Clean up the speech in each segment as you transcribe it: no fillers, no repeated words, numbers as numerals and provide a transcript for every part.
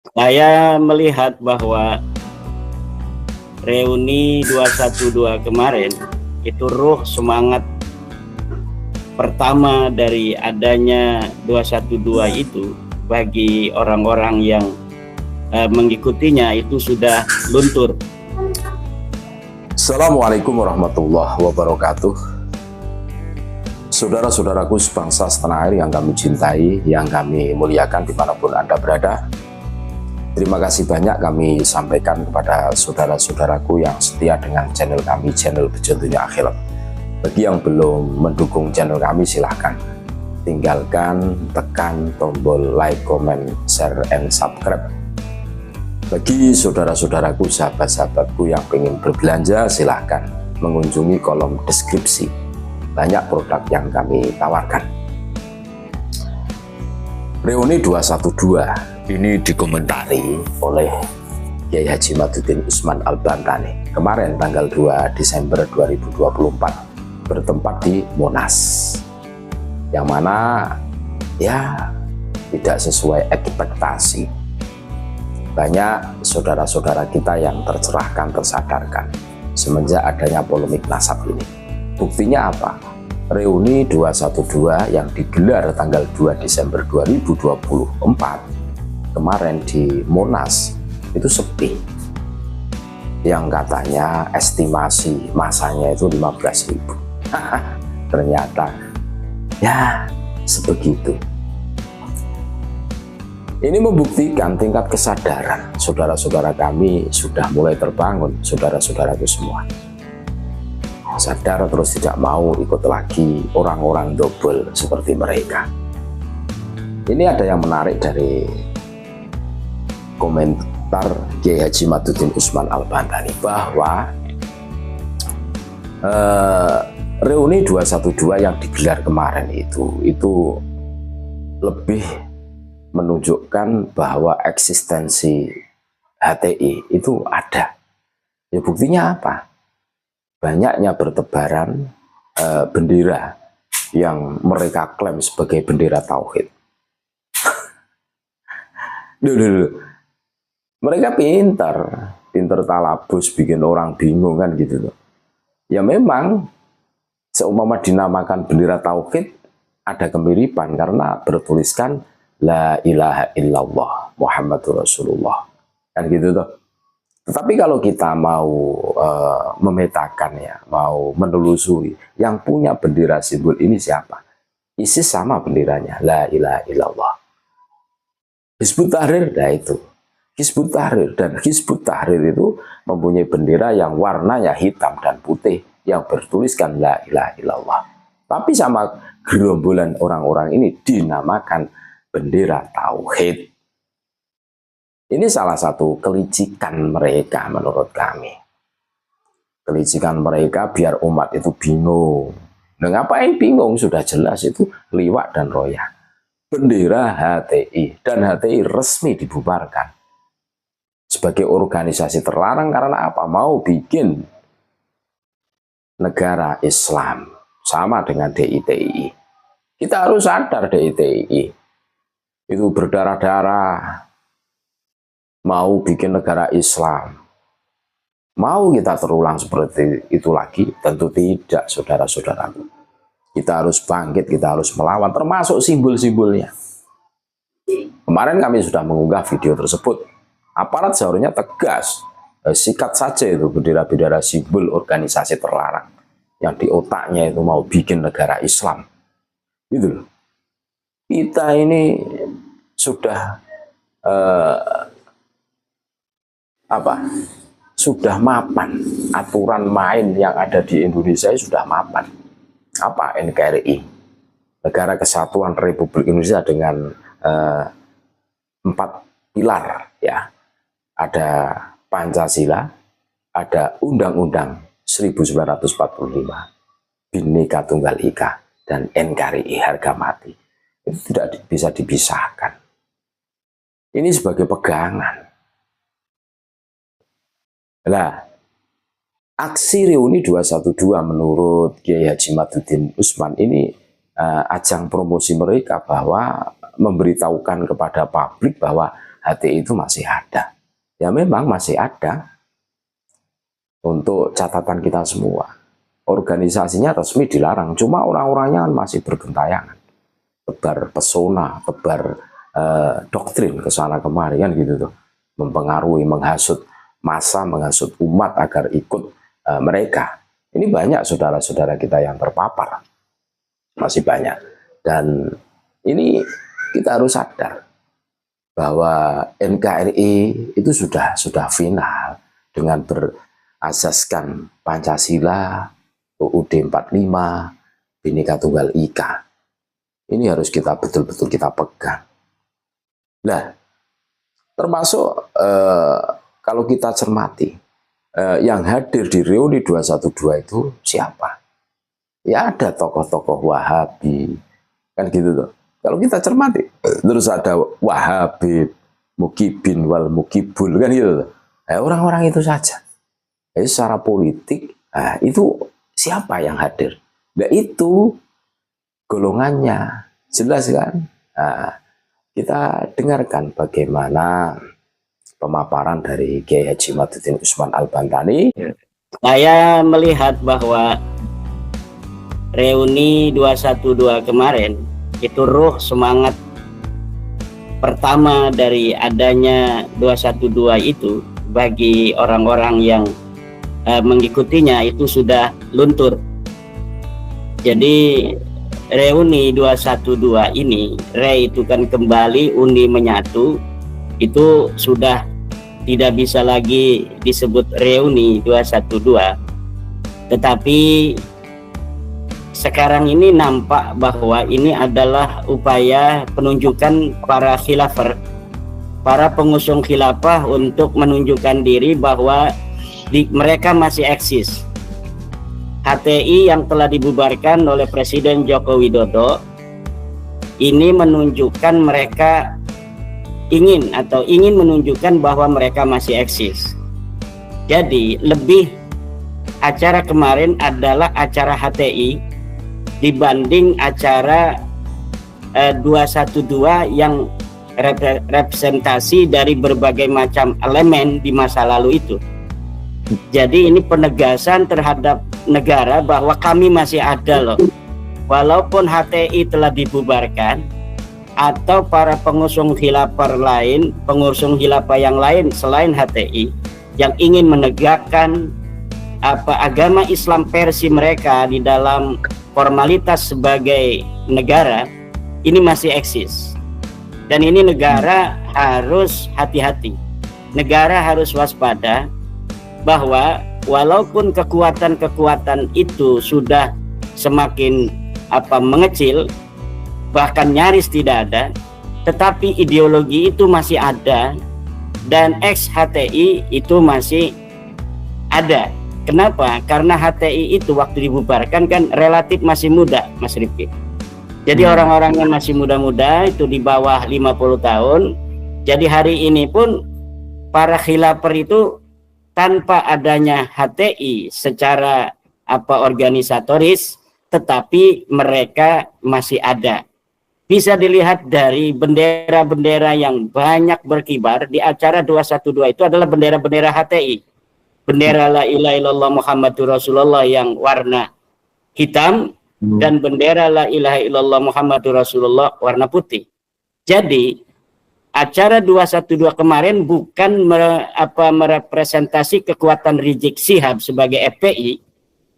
Saya melihat bahwa reuni 212 kemarin itu ruh semangat pertama dari adanya 212 itu bagi orang-orang yang mengikutinya itu sudah luntur. Assalamualaikum warahmatullahi wabarakatuh. Saudara-saudaraku sebangsa setanah air yang kami cintai, yang kami muliakan dimanapun Anda berada, terima kasih banyak kami sampaikan kepada saudara-saudaraku yang setia dengan channel kami, channel Bejo Dunia Akhirat. Bagi yang belum mendukung channel kami, silahkan tinggalkan, tekan tombol like, comment, share, and subscribe. Bagi saudara-saudaraku, sahabat-sahabatku yang ingin berbelanja, silahkan mengunjungi kolom deskripsi. Banyak produk yang kami tawarkan. Reuni 212 ini dikomentari oleh Kiai Haji Maduddin Usman Al-Bantani kemarin tanggal 2 Desember 2024 bertempat di Monas, yang mana ya tidak sesuai ekspektasi. Banyak saudara-saudara kita yang tercerahkan, tersadarkan semenjak adanya polemik nasab ini. Buktinya apa? Reuni 212 yang digelar tanggal 2 Desember 2024 kemarin di Monas itu sepi. Yang katanya estimasi masanya itu 15.000. Ternyata ya sebegitu. Ini membuktikan tingkat kesadaran saudara-saudara kami sudah mulai terbangun, saudara-saudaraku semua. Sadar terus tidak mau ikut lagi orang-orang double seperti mereka. Ini ada yang menarik dari komentar Kiai Haji Maduddin Usman Al-Bantani bahwa reuni 212 yang digelar kemarin itu lebih menunjukkan bahwa eksistensi HTI itu ada. Ya buktinya apa? Banyaknya bertebaran bendera yang mereka klaim sebagai bendera tauhid. Mereka pintar talabus, bikin orang bingung kan gitu loh. Ya memang seumpama dinamakan bendera tauhid ada kemiripan karena bertuliskan La ilaha illallah Muhammadur Rasulullah kan gitu tuh. Tetapi kalau kita mau memetakan ya, mau menelusuri yang punya bendera simbol ini siapa? ISIS sama benderanya, La ilaha illallah. Hizbut Tahrir, nah itu. Hizbut Tahrir, dan Hizbut Tahrir itu mempunyai bendera yang warnanya hitam dan putih yang bertuliskan La ilaha illallah. Tapi sama gerombolan orang-orang ini dinamakan bendera tauhid. Ini salah satu kelicikan mereka menurut kami. Kelicikan mereka biar umat itu bingung. Nah, ngapain bingung? Sudah jelas itu liwat dan royah. Bendera HTI, dan HTI resmi dibubarkan sebagai organisasi terlarang karena apa? Mau bikin negara Islam sama dengan DITI. Kita harus sadar DITI itu berdarah-darah mau bikin negara Islam. Mau kita terulang seperti itu lagi? Tentu tidak, saudara-saudaraku. Kita harus bangkit, kita harus melawan, termasuk simbol-simbolnya. Kemarin kami sudah mengunggah video tersebut. Aparat seharusnya tegas, sikat saja itu bendera-bendera simbol organisasi terlarang yang di otaknya itu mau bikin negara Islam. Gitu loh. Kita ini sudah sudah mapan, aturan main yang ada di Indonesia sudah mapan. Apa NKRI? Negara Kesatuan Republik Indonesia dengan 4 pilar ya. Ada Pancasila, ada Undang-Undang 1945, Bhinneka Tunggal Ika, dan NKRI harga mati. Itu tidak bisa dipisahkan. Ini sebagai pegangan. Nah, aksi reuni 212 menurut Kiai Haji Maduddin Usman ini ajang promosi mereka bahwa memberitahukan kepada publik bahwa HTI itu masih ada. Ya memang masih ada. Untuk catatan kita semua, organisasinya resmi dilarang, cuma orang-orangnya kan masih bergentayangan, tebar pesona, tebar doktrin ke sana kemari kan gitu tuh, mempengaruhi, menghasut massa, menghasut umat agar ikut mereka. Ini banyak saudara-saudara kita yang terpapar, masih banyak, dan ini kita harus sadar bahwa NKRI itu sudah final dengan berasaskan Pancasila, UUD 45, Bhinneka Tunggal Ika. Ini harus kita betul-betul kita pegang. Nah, termasuk kalau kita cermati, yang hadir di reuni 212 itu siapa? Ya ada tokoh-tokoh Wahabi, kan gitu tuh. Kalau kita cermati, terus ada Wahabi, Mukibin wal Mukibul, kan gitu tuh. Orang-orang itu saja. Secara politik, itu siapa yang hadir? Nah itu golongannya, jelas kan? Kita dengarkan bagaimana pemaparan dari Kiai Haji Maduddin Usman Al-Bantani. Saya melihat bahwa reuni 212 kemarin itu ruh semangat pertama dari adanya 212 itu bagi orang-orang yang mengikutinya itu sudah luntur. Jadi reuni 212 ini, re itu kan kembali, uni menyatu, itu sudah tidak bisa lagi disebut reuni 212. Tetapi sekarang ini nampak bahwa ini adalah upaya penunjukan para khilafah, para pengusung khilafah untuk menunjukkan diri bahwa mereka masih eksis. HTI yang telah dibubarkan oleh Presiden Joko Widodo ini menunjukkan mereka ingin menunjukkan bahwa mereka masih eksis. Jadi lebih acara kemarin adalah acara HTI dibanding acara 212 yang representasi dari berbagai macam elemen di masa lalu itu. Jadi ini penegasan terhadap negara bahwa kami masih ada loh. Walaupun HTI telah dibubarkan atau para pengusung khilafah lain, pengusung khilafah yang lain selain HTI yang ingin menegakkan agama Islam versi mereka di dalam formalitas sebagai negara, ini masih eksis. Dan ini negara harus hati-hati. Negara harus waspada bahwa walaupun kekuatan-kekuatan itu sudah semakin mengecil, bahkan nyaris tidak ada, tetapi ideologi itu masih ada dan ex-HTI itu masih ada. Kenapa? Karena HTI itu waktu dibubarkan kan relatif masih muda, Mas Rifki. Jadi orang-orang yang masih muda-muda itu di bawah 50 tahun. Jadi hari ini pun para khilafah itu tanpa adanya HTI secara organisatoris, tetapi mereka masih ada. Bisa dilihat dari bendera-bendera yang banyak berkibar di acara 212 itu adalah bendera-bendera HTI. Bendera La ilaha illallah Muhammadur Rasulullah yang warna hitam dan bendera La ilaha illallah Muhammadur Rasulullah warna putih. Jadi acara 212 kemarin bukan merepresentasi kekuatan Rizik Syihab sebagai FPI,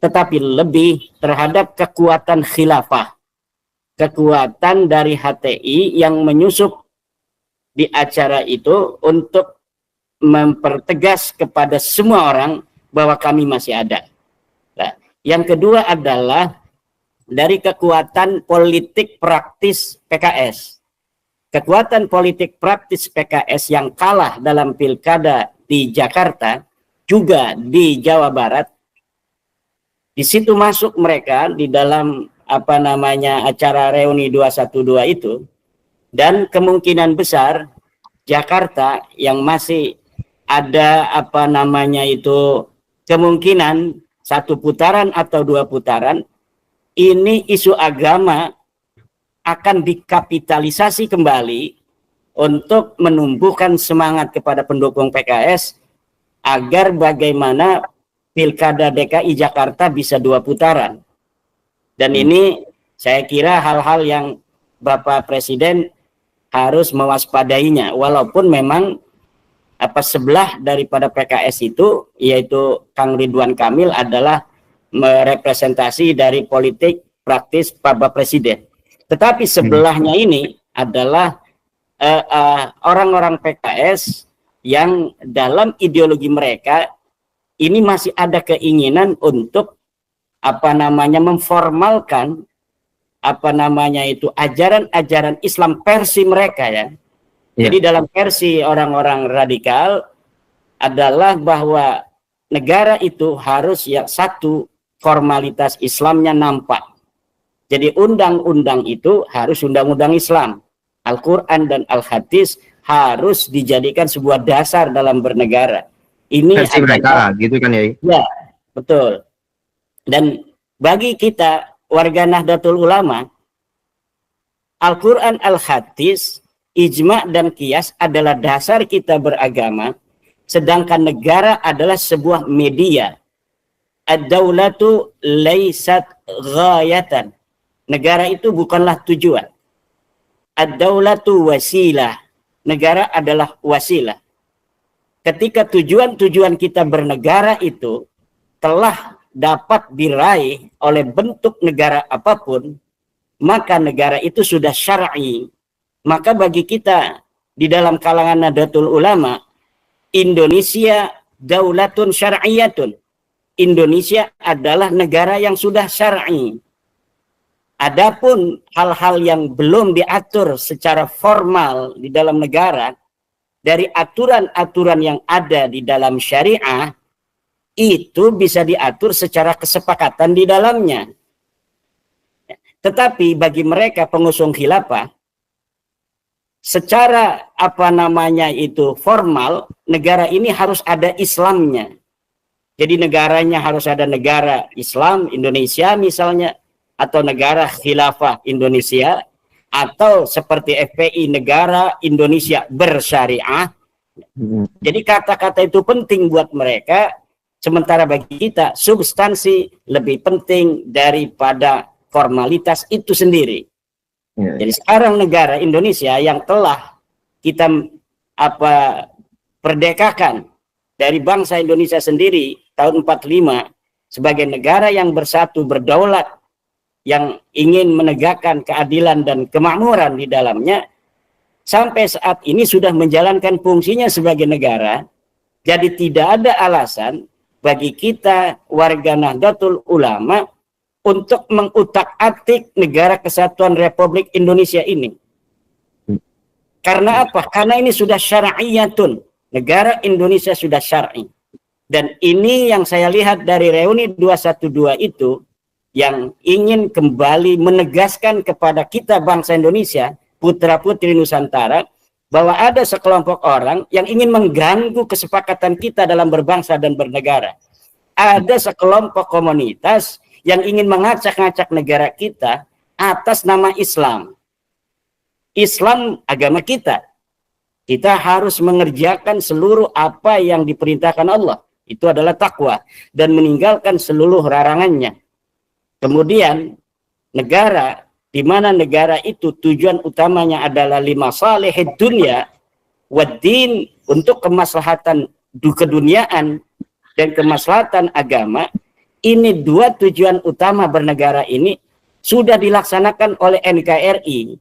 tetapi lebih terhadap kekuatan khilafah, kekuatan dari HTI yang menyusup di acara itu untuk mempertegas kepada semua orang bahwa kami masih ada. Nah, yang kedua adalah dari kekuatan politik praktis PKS. Kekuatan politik praktis PKS yang kalah dalam pilkada di Jakarta, juga di Jawa Barat, di situ masuk mereka di dalam acara reuni 212 itu, dan kemungkinan besar Jakarta yang masih ada kemungkinan 1 putaran atau 2 putaran, ini isu agama akan dikapitalisasi kembali untuk menumbuhkan semangat kepada pendukung PKS agar bagaimana Pilkada DKI Jakarta bisa 2 putaran. Dan ini saya kira hal-hal yang Bapak Presiden harus mewaspadainya, walaupun memang sebelah daripada PKS itu, yaitu Kang Ridwan Kamil, adalah merepresentasi dari politik praktis Bapak Presiden. Tetapi sebelahnya ini adalah orang-orang PKS yang dalam ideologi mereka ini masih ada keinginan untuk memformalkan ajaran-ajaran Islam versi mereka ya. Jadi dalam versi orang-orang radikal adalah bahwa negara itu harus yang satu, formalitas Islamnya nampak. Jadi undang-undang itu harus undang-undang Islam. Al-Quran dan Al-Hadis harus dijadikan sebuah dasar dalam bernegara. Ini versi mereka gitu kan ya? Ya, betul. Dan bagi kita warga Nahdlatul Ulama, Al-Quran, Al-Hadis, ijma dan qiyas adalah dasar kita beragama, sedangkan negara adalah sebuah media. Ad-daulatu laysat ghayatan. Negara itu bukanlah tujuan. Ad-daulatu wasilah. Negara adalah wasilah. Ketika tujuan-tujuan kita bernegara itu telah dapat diraih oleh bentuk negara apapun, maka negara itu sudah syar'i. Maka bagi kita di dalam kalangan Nahdlatul Ulama, Indonesia daulatun syar'iyatun. Indonesia adalah negara yang sudah syar'i. Adapun hal-hal yang belum diatur secara formal di dalam negara, dari aturan-aturan yang ada di dalam syariah, itu bisa diatur secara kesepakatan di dalamnya. Tetapi bagi mereka pengusung khilafah, secara formal, negara ini harus ada Islamnya. Jadi negaranya harus ada negara Islam Indonesia misalnya, atau negara khilafah Indonesia, atau seperti FPI negara Indonesia bersyariah. Jadi kata-kata itu penting buat mereka, sementara bagi kita substansi lebih penting daripada formalitas itu sendiri. Jadi sekarang negara Indonesia yang telah kita perdekakan dari bangsa Indonesia sendiri tahun 45 sebagai negara yang bersatu, berdaulat, yang ingin menegakkan keadilan dan kemakmuran di dalamnya, sampai saat ini sudah menjalankan fungsinya sebagai negara. Jadi tidak ada alasan bagi kita warga Nahdlatul Ulama untuk mengutak-atik negara kesatuan Republik Indonesia ini. Karena apa? Karena ini sudah syar'iyatun. Negara Indonesia sudah syar'i. Dan ini yang saya lihat dari reuni 212 itu, yang ingin kembali menegaskan kepada kita bangsa Indonesia, putra-putri Nusantara, bahwa ada sekelompok orang yang ingin mengganggu kesepakatan kita dalam berbangsa dan bernegara. Ada sekelompok komunitas yang ingin mengacak-ngacak negara kita atas nama Islam. Islam agama kita. Kita harus mengerjakan seluruh apa yang diperintahkan Allah. Itu adalah takwa. Dan meninggalkan seluruh larangannya. Kemudian negara, di mana negara itu tujuan utamanya adalah limasalihid dunya waddin, untuk kemaslahatan keduniaan dan kemaslahatan agama. Ini dua tujuan utama bernegara ini sudah dilaksanakan oleh NKRI.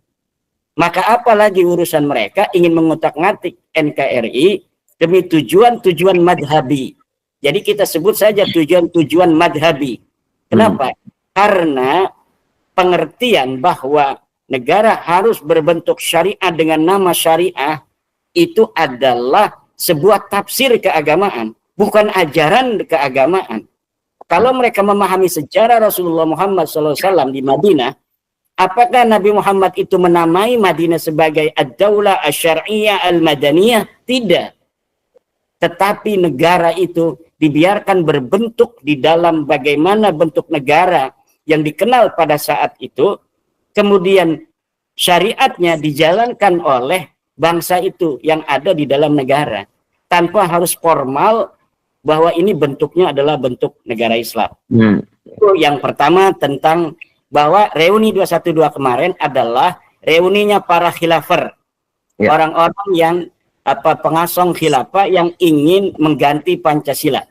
Maka apalagi urusan mereka ingin mengutak-ngatik NKRI demi tujuan-tujuan madhabi. Jadi kita sebut saja tujuan-tujuan madhabi. Kenapa? Karena pengertian bahwa negara harus berbentuk syariah dengan nama syariah itu adalah sebuah tafsir keagamaan, bukan ajaran keagamaan. Kalau mereka memahami sejarah Rasulullah Muhammad SAW di Madinah, apakah Nabi Muhammad itu menamai Madinah sebagai ad-daulah asy-syar'iyyah al-madaniyah? Tidak. Tetapi negara itu dibiarkan berbentuk di dalam bagaimana bentuk negara yang dikenal pada saat itu, kemudian syariatnya dijalankan oleh bangsa itu yang ada di dalam negara, tanpa harus formal bahwa ini bentuknya adalah bentuk negara Islam. Itu yang pertama, tentang bahwa reuni 212 kemarin adalah reuninya para khilafah, orang-orang yang pengasong khilafah yang ingin mengganti Pancasila.